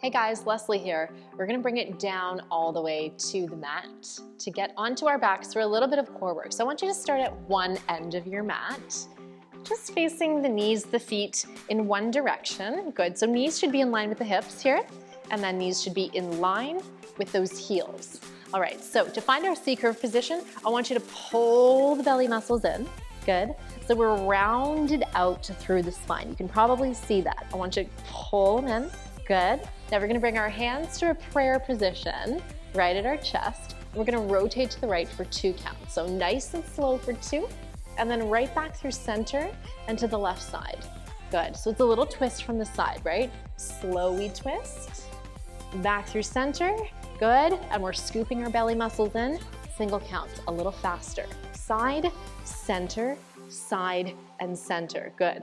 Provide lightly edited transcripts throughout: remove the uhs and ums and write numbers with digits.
Hey guys, Leslie here. We're gonna bring it down all the way to the mat to get onto our backs for a little bit of core work. So I want you to start at one end of your mat, just facing the knees, the feet in one direction. Good, so knees should be in line with the hips here, and then knees should be in line with those heels. All right, so to find our C-curve position, I want you to pull the belly muscles in. Good. So we're rounded out through the spine. You can probably see that. I want you to pull them in. Good. Now we're gonna bring our hands to a prayer position right at our chest. We're gonna rotate to the right for 2 counts. So nice and slow for 2, and then right back through center and to the left side. Good. So it's a little twist from the side, right? Slowly twist. Back through center. Good. And we're scooping our belly muscles in. Single counts, a little faster. Side, center, side, and center. Good.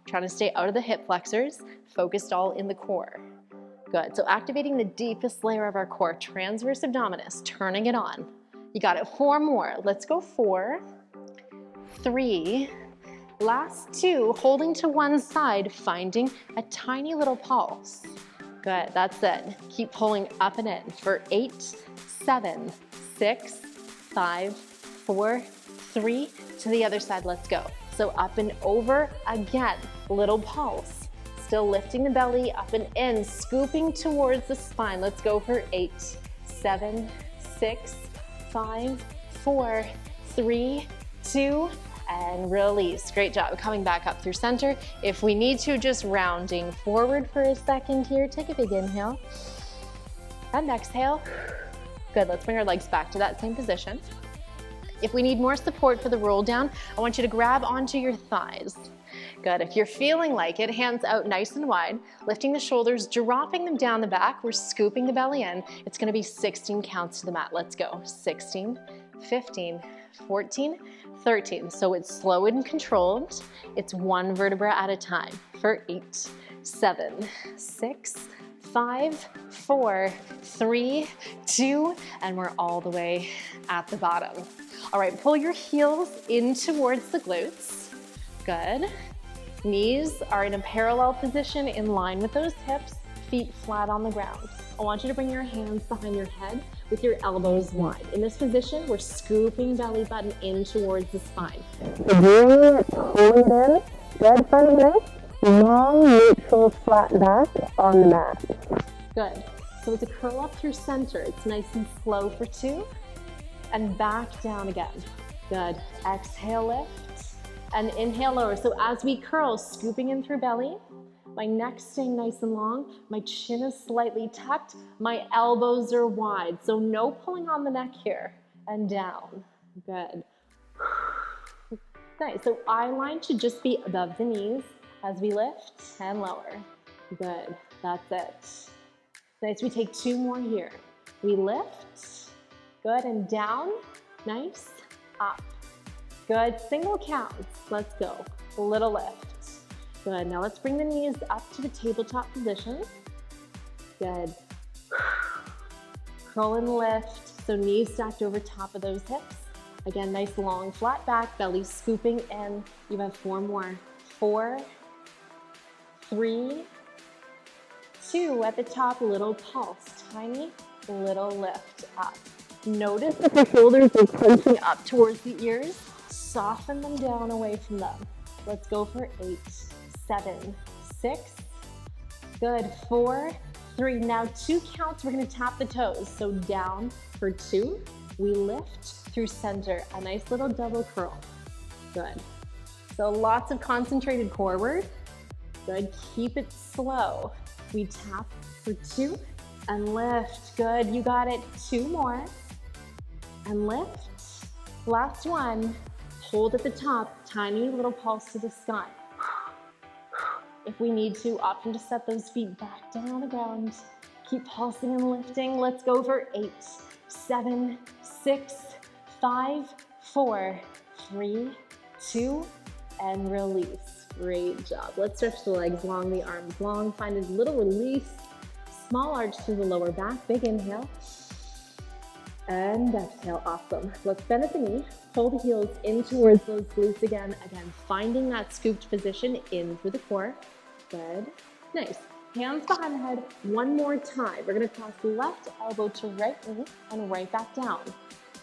Trying to stay out of the hip flexors, focused all in the core. Good. So activating the deepest layer of our core, transverse abdominis, turning it on. You got it. 4 more. Let's go 4, 3, last 2, holding to one side, finding a tiny little pulse. Good. That's it. Keep pulling up and in for 8, 7, 6, 5, 4, 3, to the other side. Let's go. So up and over again, little pulse. Still lifting the belly up and in, scooping towards the spine. Let's go for 8, 7, 6, 5, 4, 3, 2, and release. Great job. Coming back up through center. If we need to, just rounding forward for a second here. Take a big inhale and exhale. Good. Let's bring our legs back to that same position. If we need more support for the roll down, I want you to grab onto your thighs. Good. If you're feeling like it, hands out nice and wide, lifting the shoulders, dropping them down the back. We're scooping the belly in. It's going to be 16 counts to the mat. Let's go. 16, 15, 14, 13. So it's slow and controlled. It's 1 vertebra at a time for 8, 7, 6, 5, 4, 3, 2, and we're all the way at the bottom. All right, pull your heels in towards the glutes. Good. Knees are in a parallel position in line with those hips, feet flat on the ground. I want you to bring your hands behind your head with your elbows wide. In this position, we're scooping belly button in towards the spine. So really pull it in, good front of neck, long neutral flat back on the mat. Good. So it's a curl up through center. It's nice and slow for 2, and back down again. Good. Exhale, lift, and inhale, lower. So as we curl, scooping in through belly, my neck's staying nice and long, my chin is slightly tucked, my elbows are wide, so no pulling on the neck here, and down. Good. Nice. So eye line should just be above the knees as we lift and lower. Good. That's it. Nice. We take 2 more here. We lift. Good. And down. Nice. Up. Good. Single counts. Let's go. A little lift. Good. Now let's bring the knees up to the tabletop position. Good. Curl and lift. So knees stacked over top of those hips. Again, nice long flat back, belly scooping in. You have 4 more. 4, 3, 2, at the top, little pulse, tiny little lift up. Notice if the shoulders are punching up towards the ears, soften them down away from them. Let's go for 8, 7, 6, good, 4, 3. Now 2 counts, we're gonna tap the toes. So down for 2, we lift through center, a nice little double curl. Good. So lots of concentrated core work. Good, keep it slow. We tap for 2 and lift. Good, you got it. 2 more and lift. Last one, hold at the top, tiny little pulse to the sky. If we need to, option to set those feet back down on the ground. Keep pulsing and lifting. Let's go for 8, 7, 6, 5, 4, 3, 2, and release. Great job. Let's stretch the legs long, the arms long. Find a little release. Small arch through the lower back. Big inhale. And exhale. Awesome. Let's bend at the knee. Pull the heels in towards those glutes again. Again, finding that scooped position in through the core. Good. Nice. Hands behind the head, one more time. We're gonna cross left elbow to right knee and right back down.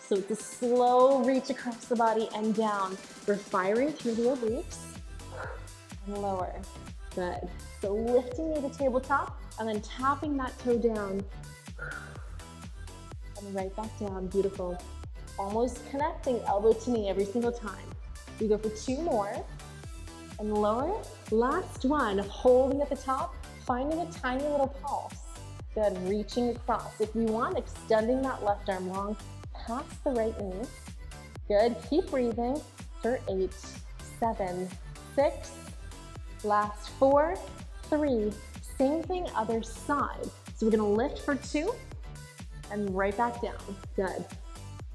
So it's a slow reach across the body and down. We're firing through the obliques and lower. Good. So lifting knee to tabletop and then tapping that toe down and right back down. Beautiful. Almost connecting elbow to knee every single time. We go for 2 more and lower. Last one, holding at the top, finding a tiny little pulse. Good, reaching across. If we want, extending that left arm long past the right knee. Good, keep breathing for 8, 7, 6, last 4, 3, same thing other side. So we're gonna lift for 2 and right back down. Good.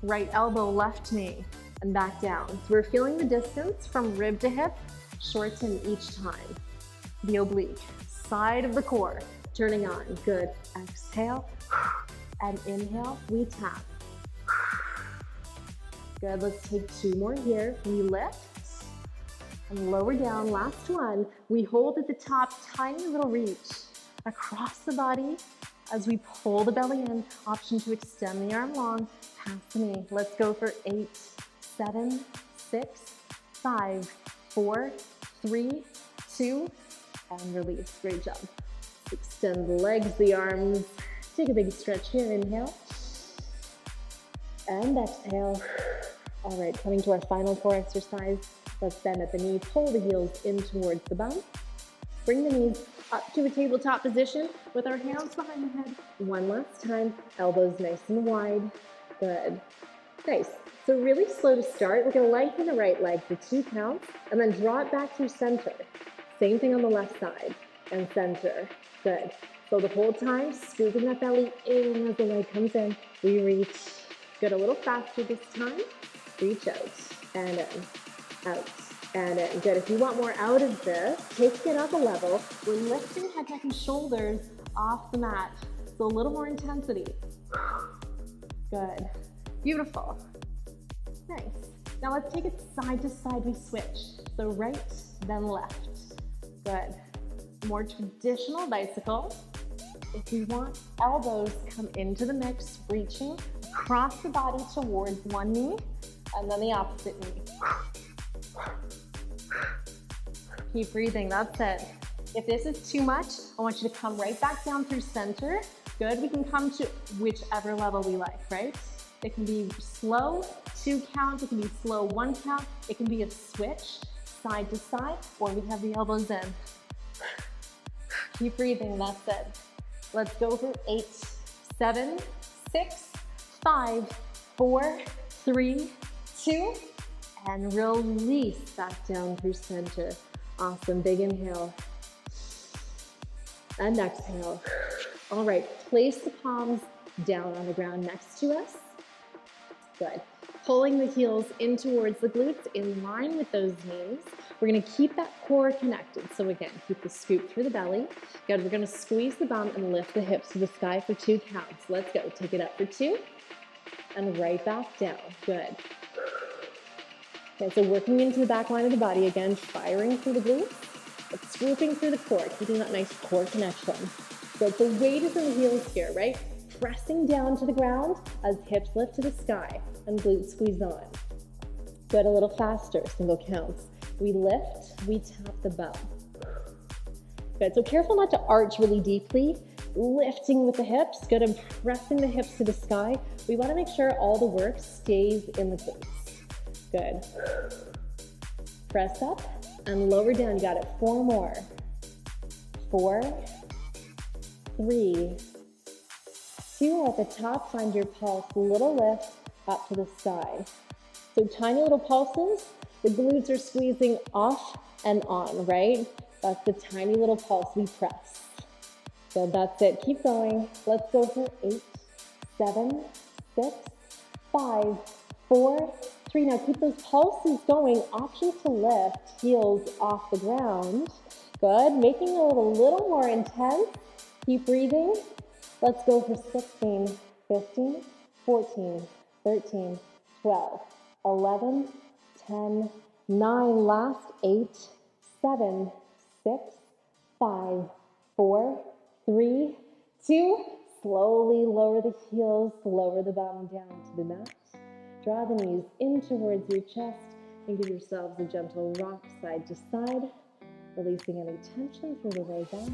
Right elbow, left knee, and back down. So we're feeling the distance from rib to hip, shorten each time. The oblique, side of the core, turning on. Good. Exhale and inhale, we tap. Good, let's take 2 more here. We lift and lower down. Last one. We hold at the top, tiny little reach across the body as we pull the belly in. Option to extend the arm long, past the knee. Let's go for 8, 7, 6, 5, 4, 3, 2, and release. Great job. Extend the legs, the arms. Take a big stretch here. Inhale and exhale. All right, coming to our final core exercise. Let's bend at the knee, pull the heels in towards the bum. Bring the knees up to a tabletop position with our hands behind the head. One last time, elbows nice and wide. Good. Nice. So really slow to start. We're gonna lengthen the right leg for 2 counts and then draw it back through center. Same thing on the left side and center. Good. So the whole time, scooping that belly in as the leg comes in. We reach. Good, a little faster this time. Reach out and in, out and in. Good, if you want more out of this, take it up a level. We're lifting head, neck, and shoulders off the mat. So a little more intensity. Good, beautiful, nice. Now let's take it side to side, we switch. So right, then left. Good, more traditional bicycle. If you want, elbows come into the mix, reaching across the body towards one knee, and then the opposite knee. Keep breathing, that's it. If this is too much, I want you to come right back down through center. Good, we can come to whichever level we like, right? It can be slow, 2 count, it can be slow, 1 count, it can be a switch, side to side, or we have the elbows in. Keep breathing, that's it. Let's go for 8, 7, 6, 5, 4, 3, 2, and release back down through center. Awesome, big inhale and exhale. All right, place the palms down on the ground next to us. Good. Pulling the heels in towards the glutes in line with those knees. We're gonna keep that core connected. So again, keep the scoop through the belly. Good, we're gonna squeeze the bum and lift the hips to the sky for 2 counts. Let's go, take it up for 2 and right back down. Good. Okay, so working into the back line of the body again, firing through the glutes, but swooping through the core, keeping that nice core connection. So the weight is in the heels here, right? Pressing down to the ground as hips lift to the sky and glutes squeeze on. Good, a little faster, single counts. We lift, we tap the bum. Good, so careful not to arch really deeply, lifting with the hips. Good, and pressing the hips to the sky. We wanna make sure all the work stays in the glutes. Good. Press up and lower down. You got it. 4 more. 4, 3, 2. At the top, find your pulse. Little lift up to the sky. So tiny little pulses. The glutes are squeezing off and on, right? That's the tiny little pulse we press. So that's it. Keep going. Let's go for 8, 7, 6, 5, 4, 3. Now keep those pulses going. Option to lift, heels off the ground. Good, making it a little more intense. Keep breathing. Let's go for 16, 15, 14, 13, 12, 11, 10, 9. Last 8, 7, 6, 5, 4, 3, 2. Slowly lower the heels, lower the bottom down to the mat. Draw the knees in towards your chest and give yourselves a gentle rock side to side, releasing any tension through the way back.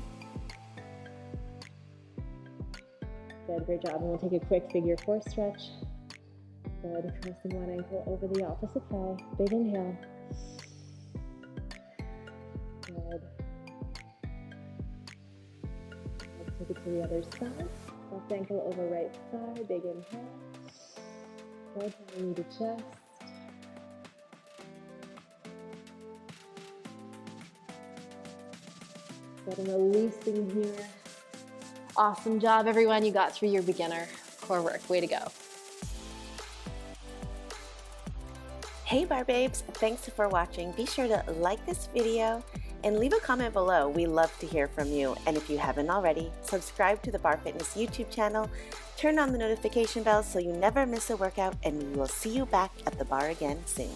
Good, great job. And we'll take a quick figure 4 stretch. Good, crossing one ankle over the opposite thigh. Big inhale. Good. Let's take it to the other side. Left ankle over right thigh. Big inhale. Good, knee to chest. Good, and releasing here. Awesome job, everyone. You got through your beginner core work. Way to go. Hey Barre Babes, thanks for watching. Be sure to like this video and leave a comment below. We love to hear from you. And if you haven't already, subscribe to the Barre Fitness YouTube channel, turn on the notification bell so you never miss a workout, and we will see you back at the bar again soon.